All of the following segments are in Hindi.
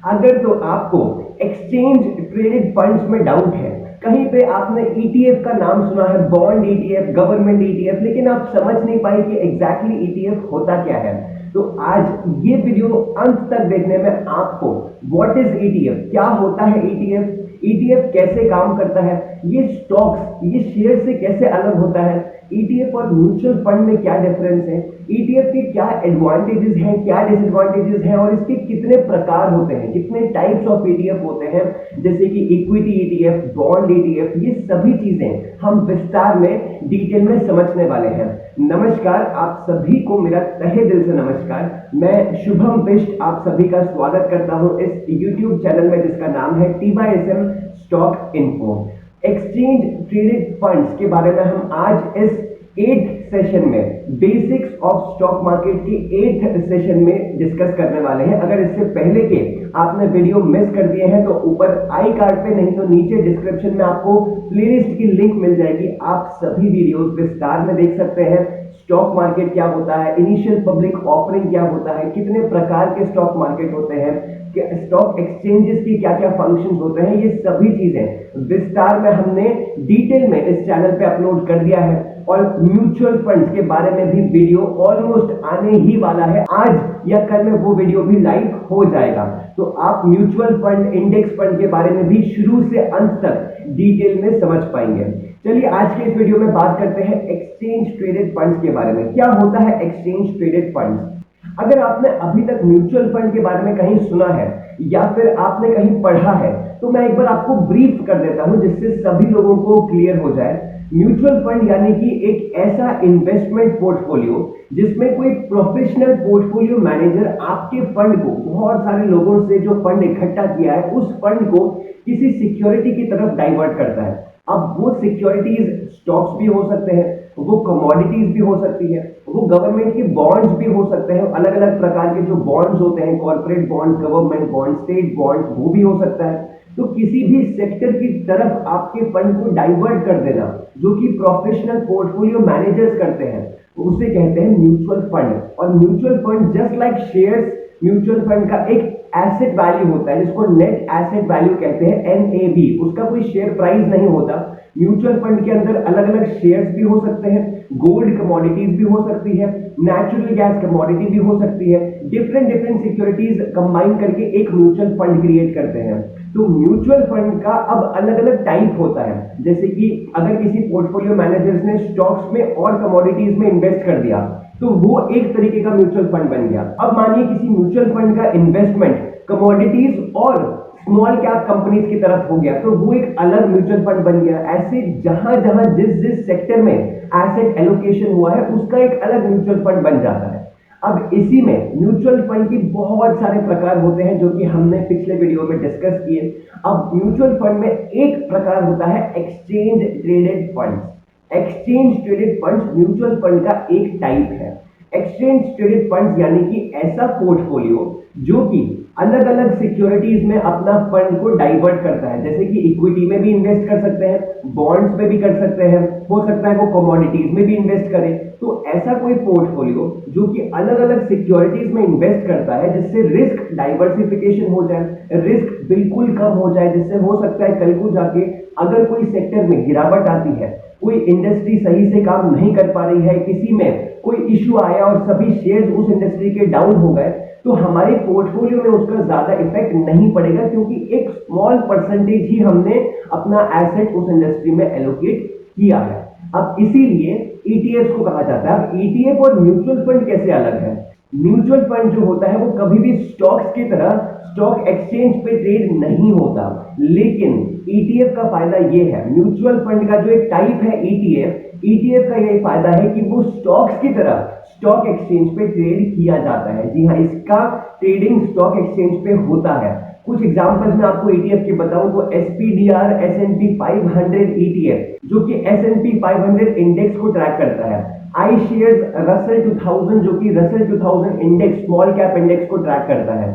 अगर तो आपको एक्सचेंज ट्रेडेड फंड्स में डाउट है, कहीं पे आपने ईटीएफ का नाम सुना है, बॉन्ड ईटीएफ, गवर्नमेंट ईटीएफ, लेकिन आप समझ नहीं पाए कि एग्जैक्टली ईटीएफ होता क्या है, तो आज ये वीडियो अंत तक देखने में आपको व्हाट इज ईटीएफ, क्या होता है ईटीएफ, ईटीएफ कैसे काम करता है, ये स्टॉक्स, ये शेयर से कैसे अलग होता है, ईटीएफ और म्यूचुअल फंड में क्या डिफरेंस है, ईटीएफ के क्या एडवांटेजेस हैं, क्या डिसएडवांटेजेस हैं और इसके कितने प्रकार होते हैं, कितने टाइप्स ऑफ ईटीएफ होते हैं, जैसे कि इक्विटी ईटीएफ, बॉन्ड ईटीएफ, ये सभी चीजें हम विस्तार में डिटेल में समझने वाले हैं। नमस्कार, आप सभी को मेरा तहे दिल से नमस्कार। मैं शुभम बिष्ट आप सभी का स्वागत करता हूं इस YouTube चैनल में जिसका नाम है TYSM stock info. Exchange traded funds के बारे में हम आज इस 8th सेशन में, बेसिक्स ऑफ स्टॉक मार्केट के 8th सेशन में डिस्कस करने वाले हैं। अगर इससे पहले के आपने वीडियो मिस कर दिए हैं तो ऊपर आई कार्ड पे, नहीं तो नीचे डिस्क्रिप्शन में आपको प्लेलिस्ट की लिंक मिल जाएगी। आप सभी वीडियोस विस्तार में देख सकते हैं। स्टॉक मार्केट क्या होता है, इनिशियल पब्लिक ऑफरिंग क्या होता है, कितने प्रकार के स्टॉक मार्केट होते हैं, स्टॉक एक्सचेंजेस की क्या क्या फंक्शंस होते हैं, ये सभी चीजें विस्तार में हमने डिटेल में इस चैनल पे अपलोड कर दिया है। और म्यूचुअल फंड्स के बारे में भी वीडियो ऑलमोस्ट आने ही वाला है, आज या कल में वो वीडियो भी लाइव हो जाएगा, तो आप म्यूचुअल फंड, इंडेक्स फंड के बारे में भी शुरू से अंत तक डिटेल में समझ पाएंगे। चलिए आज के इस वीडियो में बात करते हैं एक्सचेंज ट्रेडेड फंड्स के बारे में। क्या होता है एक्सचेंज ट्रेडेड फंड्स? अगर आपने अभी तक म्यूचुअल फंड के बारे में कहीं सुना है या फिर आपने कहीं पढ़ा है तो मैं एक बार आपको ब्रीफ कर देता हूं जिससे सभी लोगों को क्लियर हो जाए। म्यूचुअल फंड यानी कि एक ऐसा इन्वेस्टमेंट पोर्टफोलियो जिसमें कोई प्रोफेशनल पोर्टफोलियो मैनेजर आपके फंड को, बहुत सारे लोगों से जो फंड इकट्ठा किया है, उस फंड को किसी सिक्योरिटी की तरफ डाइवर्ट करता है। अब वो सिक्योरिटीज स्टॉक्स भी हो सकते हैं, वो कमोडिटीज भी हो सकती है, वो गवर्नमेंट के बॉन्ड्स भी हो सकते हैं, अलग अलग प्रकार के जो बॉन्ड्स होते हैं, corporate bonds, government bonds, state bonds, वो भी हो सकता है। तो किसी भी सेक्टर की तरफ आपके फंड को डाइवर्ट कर देना, जो कि प्रोफेशनल पोर्टफोलियो मैनेजर्स करते हैं, उसे कहते हैं म्यूचुअल फंड। और mutual fund just like shares, mutual fund का एक एसेट वैल्यू होता है जिसको नेट एसेट वैल्यू कहते हैं, NAV, उसका कोई शेयर प्राइस नहीं होता। म्यूचुअल फंड के अंदर अलग अलग शेयर्स भी हो सकते हैं, गोल्ड कमोडिटीज भी हो सकती है, नेचुरल गैस कमोडिटी भी हो सकती है, डिफरेंट डिफरेंट सिक्योरिटीज कंबाइन करके एक म्यूचुअल फंड क्रिएट करते हैं। तो म्यूचुअल फंड का अब अलग अलग टाइप होता है, जैसे कि अगर किसी पोर्टफोलियो मैनेजर्स ने स्टॉक्स में और कमोडिटीज में इन्वेस्ट कर दिया तो वो एक तरीके का म्यूचुअल फंड बन गया। अब मानिए किसी म्यूचुअल फंड का इन्वेस्टमेंट कमोडिटीज और स्मॉल कैप कंपनीज की तरफ हो गया तो वो एक अलग म्यूचुअल फंड बन गया। ऐसे जहां जहां जिस जिस सेक्टर में एसेट एलोकेशन हुआ है उसका एक अलग म्यूचुअल फंड बन जाता है। अब इसी में म्यूचुअल फंड की बहुत सारे प्रकार होते हैं जो कि हमने पिछले वीडियो में डिस्कस किए। अब म्यूचुअल फंड में एक प्रकार होता है exchange traded funds. Exchange traded funds mutual fund का एक टाइप है। एक्सचेंज ट्रेडेड फंड्स यानी कि ऐसा पोर्टफोलियो जो कि अलग अलग सिक्योरिटीज में अपना फंड को डाइवर्ट करता है, जैसे कि इक्विटी में भी इन्वेस्ट कर सकते हैं, बॉन्ड्स में भी कर सकते हैं, हो सकता है वो कमोडिटीज में भी इन्वेस्ट करें। तो ऐसा कोई पोर्टफोलियो जो कि अलग अलग सिक्योरिटीज में इन्वेस्ट करता है जिससे रिस्क डाइवर्सिफिकेशन हो जाए, रिस्क बिल्कुल कम हो जाए, जिससे हो सकता है कल को जाके अगर कोई सेक्टर में गिरावट आती है, कोई इंडस्ट्री सही से काम नहीं कर पा रही है, किसी में कोई इश्यू आया और सभी शेयर्स उस इंडस्ट्री के डाउन हो गए, तो हमारे पोर्टफोलियो में उसका ज्यादा इफेक्ट नहीं पड़ेगा क्योंकि एक स्मॉल परसेंटेज ही हमने अपना एसेट उस इंडस्ट्री में एलोकेट किया है। अब इसीलिए ईटीएफ को कहा जाता है। अब ईटीएफ और म्यूचुअल फंड कैसे अलग है? म्यूचुअल फंड जो होता है वो कभी भी स्टॉक्स की तरह स्टॉक एक्सचेंज पे ट्रेड नहीं होता, लेकिन ईटीएफ का फायदा ये है, म्यूचुअल फंड का जो एक टाइप है ईटीएफ का ये फायदा है कि वो स्टॉक्स की तरह स्टॉक एक्सचेंज पे ट्रेड किया जाता है। जी हाँ, इसका ट्रेडिंग स्टॉक एक्सचेंज पे होता है। कुछ एग्जांपल्स मैं आपको ईटीएफ के बताऊं तो SPDR S&P 500 ETF जो कि S&P 500 इंडेक्स को ट्रैक करता है, iShares Russell 2000 जो कि Russell 2000 index, small cap index को ट्रैक करता है,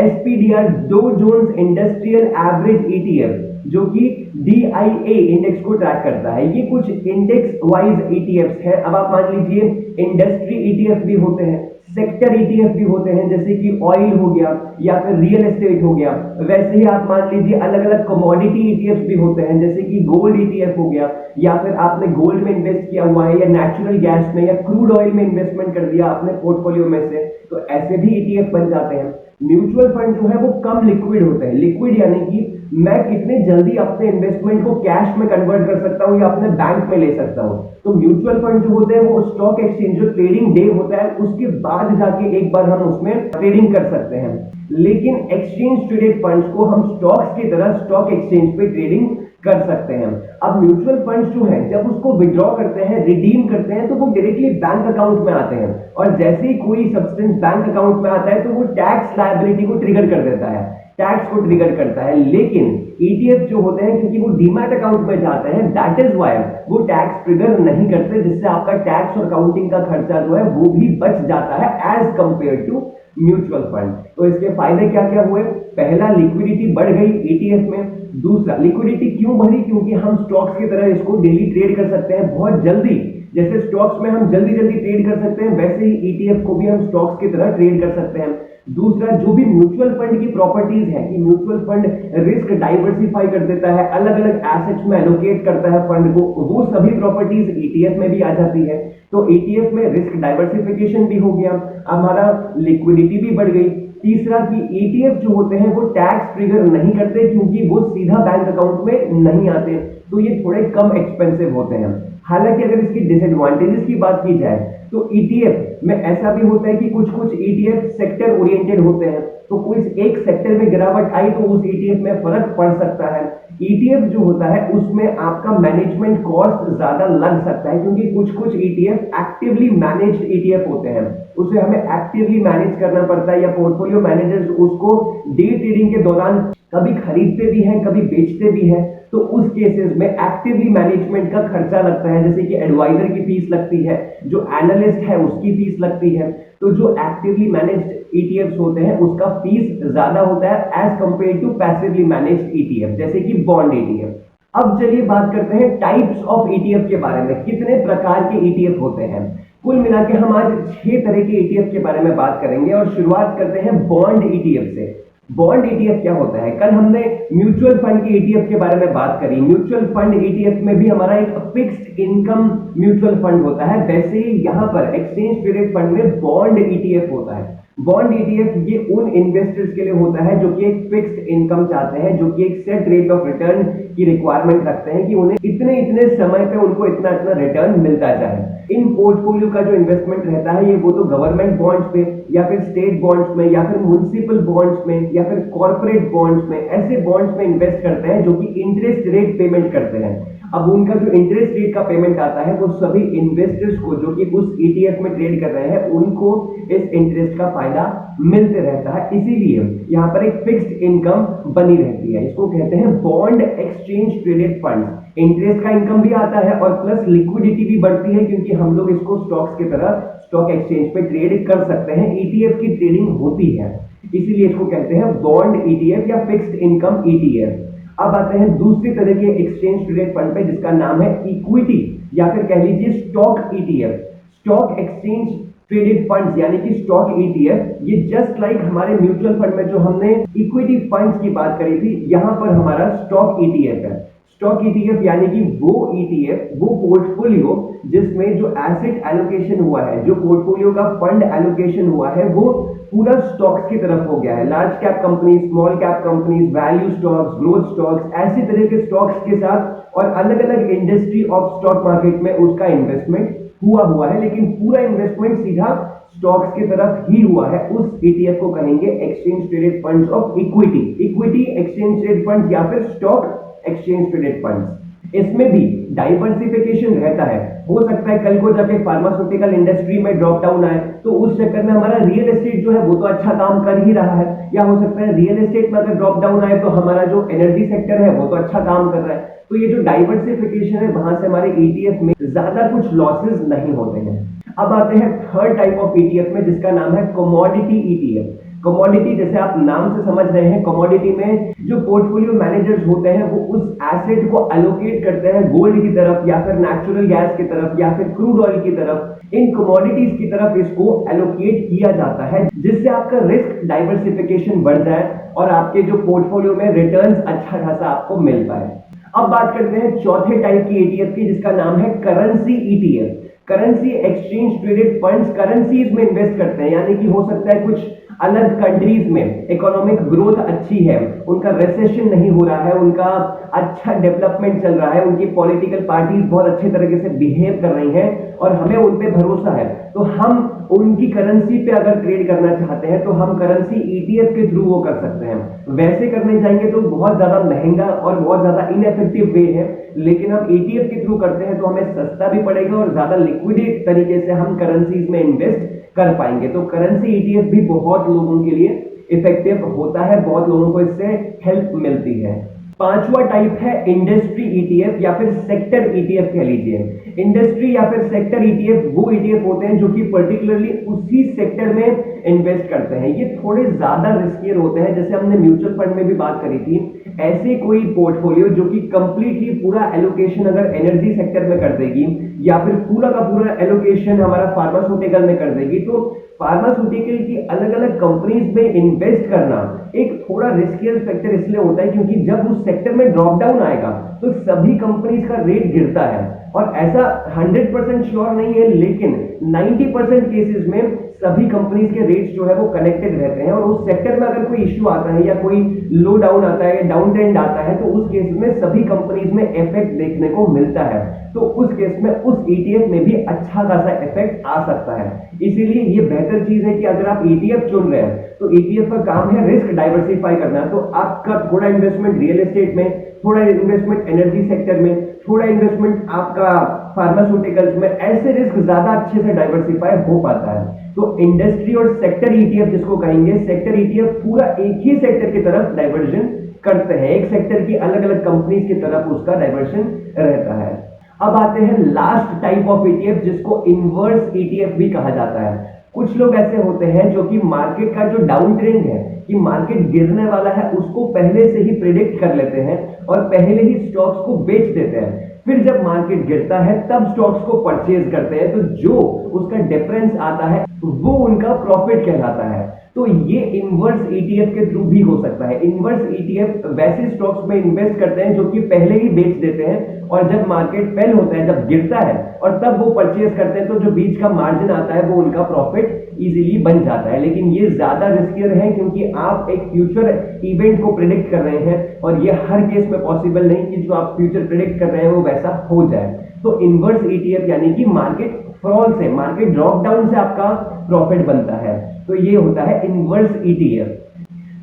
SPDR Dow Jones Industrial Average ETF जो कि DIA इंडेक्स को ट्रैक करता है। ये कुछ इंडेक्स वाइज ETFs है। अब आप मान लीजिए इंडस्ट्री ETF भी होते हैं, सेक्टर ETF भी होते हैं, जैसे कि ऑयल हो गया या फिर रियल एस्टेट हो गया। वैसे ही आप मान लीजिए अलग अलग कमोडिटी ETFs भी होते हैं, जैसे कि गोल्ड ETF हो गया, या फिर आपने गोल्ड में इन्वेस्ट किया हुआ है या नेचुरल गैस में या क्रूड ऑयल में इन्वेस्टमेंट कर दिया अपने पोर्टफोलियो में से, तो ऐसे भी ETF बन जाते हैं। म्यूचुअल फंड जो है वो कम लिक्विड होते हैं। लिक्विड यानी कि मैं कितने जल्दी अपने इन्वेस्टमेंट को कैश में कन्वर्ट कर सकता हूं या अपने बैंक में ले सकता हूं। तो म्यूचुअल फंड जो होते हैं वो स्टॉक एक्सचेंज, जो ट्रेडिंग डे होता है उसके बाद जाके एक बार हम उसमें ट्रेडिंग कर सकते हैं। लेकिन एक्सचेंज ट्रेडेड फंड्स को हम स्टॉक्स की तरह स्टॉक एक्सचेंज पे ट्रेडिंग कर सकते हैं। अब म्यूचुअल फंड्स जो है जब उसको विड्रॉ करते हैं, रिडीम करते हैं, तो वो डायरेक्टली बैंक अकाउंट में आते हैं, और जैसे ही कोई सब्सटेंस बैंक अकाउंट में आता है तो वो टैक्स लायबिलिटी को ट्रिगर कर देता है, टैक्स को ट्रिगर करता है। लेकिन ETF जो होते हैं क्योंकि वो डीमैट अकाउंट में जाते हैं, दैट इज वाई वो टैक्स ट्रिगर नहीं करते, जिससे आपका टैक्स और अकाउंटिंग का खर्चा जो है वो भी बच जाता है as compare to mutual fund. तो इसके फायदे क्या क्या हुए? पहला, लिक्विडिटी बढ़ गई ETF में। दूसरा, लिक्विडिटी क्यों बढ़ी? क्योंकि हम स्टॉक्स की तरह इसको डेली ट्रेड कर सकते हैं बहुत जल्दी। जैसे स्टॉक्स में हम जल्दी जल्दी ट्रेड कर सकते हैं, वैसे ही ETF को भी हम स्टॉक्स की तरह ट्रेड कर सकते हैं। दूसरा, जो भी म्यूचुअल फंड की प्रॉपर्टीज है कि म्यूचुअल फंड रिस्क डाइवर्सिफाई कर देता है, अलग अलग एसेट्स में एलोकेट करता है फंड को, वो सभी प्रॉपर्टीज ETF में भी आ जाती है। तो ETF में रिस्क डाइवर्सिफिकेशन भी हो गया, हमारा लिक्विडिटी भी बढ़ गई। तीसरा कि ETF जो होते हैं वो टैक्स ट्रिगर नहीं करते क्योंकि वो सीधा बैंक अकाउंट में नहीं आते, तो ये थोड़े कम एक्सपेंसिव होते हैं। हालांकि अगर इसकी डिसएडवांटेजेस की बात की जाए तो ETF में ऐसा भी होता है कि कुछ कुछ ETF सेक्टर ओरिएंटेड होते हैं, तो कोई एक सेक्टर में गिरावट आई तो उस ETF में फर्क पड़ सकता है। ETF जो होता है उसमें आपका मैनेजमेंट कॉस्ट ज्यादा लग सकता है, क्योंकि कुछ कुछ ETF एक्टिवली मैनेज्ड ETF होते हैं, उसे हमें एक्टिवली मैनेज करना पड़ता है, या पोर्टफोलियो मैनेजर्स उसको डे ट्रेडिंग के दौरान कभी खरीदते भी हैं कभी बेचते भी हैं। तो उस केसेस में एक्टिवली मैनेजमेंट का खर्चा लगता है, जैसे कि एडवाइजर की फीस लगती है, जो एनालिस्ट है उसकी फीस लगती है। तो जो एक्टिवली मैनेज्ड ETFs होते हैं उसका फीस ज्यादा होता है as compare to passively managed ETF, जैसे कि बॉन्ड ETF। अब चलिए बात करते हैं टाइप्स ऑफ ETF के बारे में, कितने प्रकार के ETF होते हैं। कुल मिला के हम आज 6 तरह के ETF के बारे में बात करेंगे, और शुरुआत करते हैं बॉन्ड ETF से। बॉन्ड ETF क्या होता है? कल हमने म्यूचुअल फंड के ETF के बारे में बात करी। म्यूचुअल फंड ETF में भी हमारा एक फिक्स्ड इनकम म्यूचुअल फंड होता है, वैसे ही यहाँ पर एक्सचेंज ट्रेडेड फंड में बॉन्ड ETF होता है। बॉन्ड ETF ये उन इन्वेस्टर्स के लिए होता है जो कि एक फिक्स्ड इनकम चाहते हैं, जो कि एक सेट रेट ऑफ रिटर्न की रिक्वायरमेंट रखते हैं कि उन्हें इतने इतने समय पे उनको इतना इतना रिटर्न मिलता जाए। इन पोर्टफोलियो का जो इन्वेस्टमेंट रहता है ये वो तो गवर्नमेंट बॉन्ड्स पे या फिर स्टेट बॉन्ड्स में या फिर म्युनिसिपल बॉन्ड्स में या फिर कॉर्पोरेट बॉन्ड्स में, ऐसे बॉन्ड्स में इन्वेस्ट करते हैं जो कि इंटरेस्ट रेट पेमेंट करते हैं। अब उनका जो इंटरेस्ट रेट का पेमेंट आता है वो सभी इन्वेस्टर्स को जो कि उस ETF में ट्रेड कर रहे हैं उनको इस इंटरेस्ट का फायदा मिलते रहता है, इसीलिए यहाँ पर एक फिक्स्ड इनकम बनी रहती है। इसको कहते हैं bond exchange traded fund. Interest का इनकम भी आता है और प्लस लिक्विडिटी भी बढ़ती है, क्योंकि हम लोग इसको स्टॉक्स की तरह स्टॉक एक्सचेंज पे ट्रेड कर सकते हैं, ETF की ट्रेडिंग होती है, इसीलिए इसको कहते हैं बॉन्ड ETF या फिक्स्ड इनकम ETF। अब आते हैं दूसरी तरह के एक्सचेंज ट्रेडेड फंड पे, जिसका नाम है इक्विटी या फिर कह लीजिए stock ETF। Stock exchange traded funds यानी कि स्टॉक ETF, ये जस्ट लाइक हमारे म्यूचुअल फंड में जो हमने इक्विटी फंड्स की बात करी थी, यहां पर हमारा स्टॉक ETF है। स्टॉक ETF यानी कि वो ETF, वो पोर्टफोलियो जिसमें जो एसेट एलोकेशन हुआ है, जो पोर्टफोलियो का फंड एलोकेशन हुआ है, वो पूरा स्टॉक्स की तरफ हो गया है। Large cap companies, small cap companies, value stocks, growth stocks, ऐसी तरह के स्टॉक्स के साथ और अलग अलग इंडस्ट्री ऑफ स्टॉक मार्केट में उसका इन्वेस्टमेंट हुआ है, लेकिन पूरा इन्वेस्टमेंट सीधा स्टॉक्स की तरफ ही हुआ है। उस ETF को कहेंगे exchange traded funds of equity. Equity exchange traded funds या फिर स्टॉक एक्सचेंज ट्रेडेड फंड्स। इसमें भी डाइवर्सिफिकेशन रहता है। हो सकता है कल को जाके फार्मास्यूटिकल इंडस्ट्री में ड्रॉप डाउन आए तो उस चक्कर में हमारा रियल एस्टेट जो है वो तो अच्छा काम कर ही रहा है, या हो सकता है रियल एस्टेट में अगर ड्रॉप डाउन आए तो हमारा जो एनर्जी सेक्टर है वो तो अच्छा काम कर रहा है। तो ये जो डाइवर्सिफिकेशन है वहां से हमारे ETF में ज्यादा कुछ लॉसेस नहीं होते हैं। अब आते हैं थर्ड टाइप ऑफ ETF में, जिसका नाम है कमोडिटी ETF। कमोडिटी जैसे आप नाम से समझ रहे हैं, कमोडिटी में जो पोर्टफोलियो मैनेजर्स होते हैं वो उस एसेट को एलोकेट करते हैं गोल्ड की तरफ या फिर नेचुरल गैस की तरफ या फिर क्रूड ऑयल की तरफ। इन कमोडिटीज की तरफ इसको एलोकेट किया जाता है जिससे आपका रिस्क डाइवर्सिफिकेशन बढ़ जाए और आपके जो पोर्टफोलियो में रिटर्न्स अच्छा खासा आपको मिल पाए। अब बात करते हैं चौथे टाइप की ईटीएफ की जिसका नाम है currency ETF. Currency exchange traded funds currencies में इन्वेस्ट करते हैं, यानी कि हो सकता है कुछ अलग कंट्रीज में इकोनॉमिक ग्रोथ अच्छी है, उनका रिसेशन नहीं हो रहा है, उनका अच्छा डेवलपमेंट चल रहा है, उनकी पॉलिटिकल पार्टीज बहुत अच्छे तरीके से बिहेव कर रही हैं और हमें उन पे भरोसा है, तो हम उनकी करेंसी पे अगर ट्रेड करना चाहते हैं तो हम करेंसी ईटीएफ के थ्रू वो कर सकते हैं। वैसे करने जाएंगे तो बहुत ज्यादा महंगा और बहुत ज्यादा इनएफेक्टिव वे है, लेकिन हम ईटीएफ के थ्रू करते हैं तो हमें सस्ता भी पड़ेगा और ज्यादा लिक्विडेट तरीके से हम करेंसीज में इन्वेस्ट कर पाएंगे। तो करेंसी ईटीएफ भी बहुत लोगों के लिए इफेक्टिव होता है, बहुत लोगों को इससे हेल्प मिलती है। पांचवा टाइप है इंडस्ट्री ईटीएफ या फिर सेक्टर ईटीएफ कह लीजिए। इंडस्ट्री या फिर सेक्टर ईटीएफ वो ईटीएफ होते हैं जो कि पर्टिकुलरली उसी सेक्टर में इन्वेस्ट करते हैं। ये थोड़े ज्यादा रिस्कियर होते हैं, जैसे हमने म्यूचुअल फंड में भी बात करी थी। ऐसे कोई पोर्टफोलियो जो कि कंप्लीटली पूरा एलोकेशन अगर एनर्जी सेक्टर में कर देगी या फिर पूरा का पूरा एलोकेशन हमारा फार्मास्यूटिकल में कर देगी, तो फार्मास्यूटिकल की अलग अलग कंपनीज में इन्वेस्ट करना एक थोड़ा रिस्कियर फैक्टर इसलिए होता है क्योंकि जब उस सेक्टर में ड्रॉप डाउन आएगा तो सभी कंपनीज का रेट गिरता है। और ऐसा 100% श्योर नहीं है, लेकिन 90% केसेस में सभी कंपनीज के रेट्स जो है वो कनेक्टेड रहते हैं और उस सेक्टर में अगर कोई इश्यू आता है या कोई लो डाउन आता है या डाउन ट्रेंड आता है तो उस केस में सभी कंपनीज में इफेक्ट देखने को मिलता है। तो उस केस में उस ईटीएफ में भी अच्छा खासा इफेक्ट आ सकता है। इसीलिए ये बेहतर चीज है कि अगर आप ईटीएफ चुन रहे हैं तो ईटीएफ का काम है रिस्क डाइवर्सिफाई करना। तो आपका थोड़ा इन्वेस्टमेंट रियल एस्टेट में, थोड़ा इन्वेस्टमेंट एनर्जी सेक्टर में, थोड़ा इन्वेस्टमेंट आपका फार्मास्यूटिकल्स में, ऐसे रिस्क ज्यादा अच्छे से डाइवर्सिफाई हो पाता है। तो इंडस्ट्री और सेक्टर ईटीएफ जिसको कहेंगे, सेक्टर ईटीएफ पूरा एक ही सेक्टर की तरफ डाइवर्जन करते हैं, एक सेक्टर की अलग अलग कंपनीज की तरफ उसका डाइवर्जन रहता है। अब आते हैं लास्ट टाइप ऑफ ईटीएफ जिसको इनवर्स ईटीएफ भी कहा जाता है। कुछ लोग ऐसे होते हैं जो कि मार्केट का जो डाउन ट्रेंड है कि मार्केट गिरने वाला है उसको पहले से ही प्रिडिक्ट कर लेते हैं और पहले ही स्टॉक्स को बेच देते हैं, फिर जब मार्केट गिरता है तब स्टॉक्स को परचेज करते हैं, तो जो उसका डिफरेंस आता है वो उनका प्रॉफिट कहलाता है। तो ये इनवर्स ईटीएफ के थ्रू भी हो सकता है। इनवर्स ईटीएफ वैसे स्टॉक्स में इन्वेस्ट करते हैं जो कि पहले ही बेच देते हैं और जब मार्केट फेल होता है, जब गिरता है और तब वो परचेज करते हैं, तो जो बीच का मार्जिन आता है वो उनका प्रॉफिट इजीली बन जाता है। लेकिन ये ज्यादा रिस्कियर है क्योंकि आप एक फ्यूचर इवेंट को प्रिडिक्ट कर रहे हैं और ये हर केस में पॉसिबल नहीं कि जो आप फ्यूचर प्रिडिक्ट कर रहे हैं वो वैसा हो जाए। तो इनवर्स ईटीएफ यानी कि मार्केट फॉल से, मार्केट ड्रॉप डाउन से आपका प्रॉफिट बनता है, तो ये होता है इनवर्स ईटीएफ।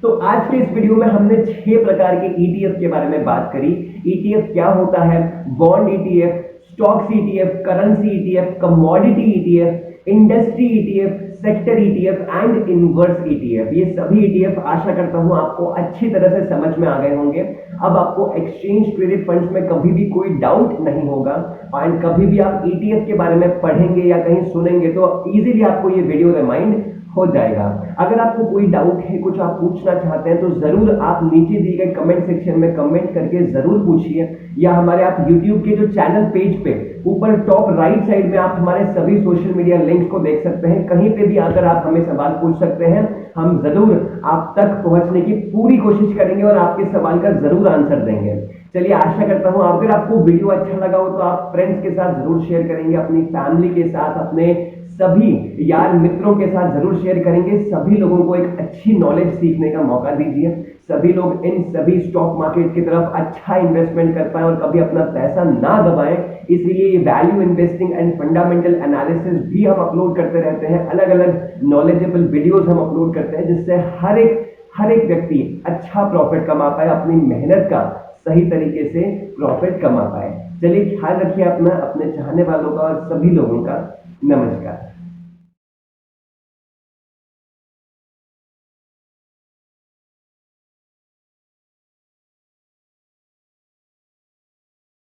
तो आज के इस वीडियो में हमने 6 प्रकार के ईटीएफ के बारे में बात करी। ईटीएफ क्या होता है, bond ETF, stocks ETF, currency ETF, commodity ETF, industry ETF, sector ETF and inverse ETF. ये सभी ईटीएफ आशा करता हूं आपको अच्छी तरह से समझ में आ गए होंगे। अब आपको एक्सचेंज ट्रेडेड फंड्स में कभी भी कोई डाउट नहीं होगा एंड कभी भी आप ईटीएफ के बारे में पढ़ेंगे या कहीं सुनेंगे तो इजीली आपको ये वीडियो रिमाइंड हो जाएगा। अगर आपको कोई डाउट है, कुछ आप पूछना चाहते हैं तो जरूर आप नीचे दिए गए कमेंट सेक्शन में कमेंट करके जरूर पूछिए, या हमारे आप यूट्यूब के जो चैनल पेज पे ऊपर टॉप राइट साइड में आप हमारे सभी सोशल मीडिया लिंक्स को देख सकते हैं। कहीं पे भी आकर आप हमें सवाल पूछ सकते हैं, हम जरूर आप तक पहुंचने की पूरी कोशिश करेंगे और आपके सवाल का जरूर आंसर देंगे। चलिए, आशा करता हूं अगर आपको वीडियो अच्छा लगा हो तो आप फ्रेंड्स के साथ जरूर शेयर करेंगे, अपनी फैमिली के साथ, अपने सभी यार मित्रों के साथ जरूर शेयर करेंगे। सभी लोगों को एक अच्छी नॉलेज सीखने का मौका दीजिए, सभी लोग इन सभी स्टॉक मार्केट की तरफ अच्छा इन्वेस्टमेंट कर पाए और कभी अपना पैसा ना गवाएं। इसीलिए value investing and fundamental analysis भी हम अपलोड करते रहते हैं, अलग अलग नॉलेजेबल वीडियोस हम अपलोड करते हैं जिससे हर एक व्यक्ति अच्छा प्रॉफिट कमा पाए, अपनी मेहनत का सही तरीके से प्रॉफिट कमा पाए। चलिए, ख्याल रखिए अपना, अपने चाहने वालों का और सभी लोगों का। नमस्कार।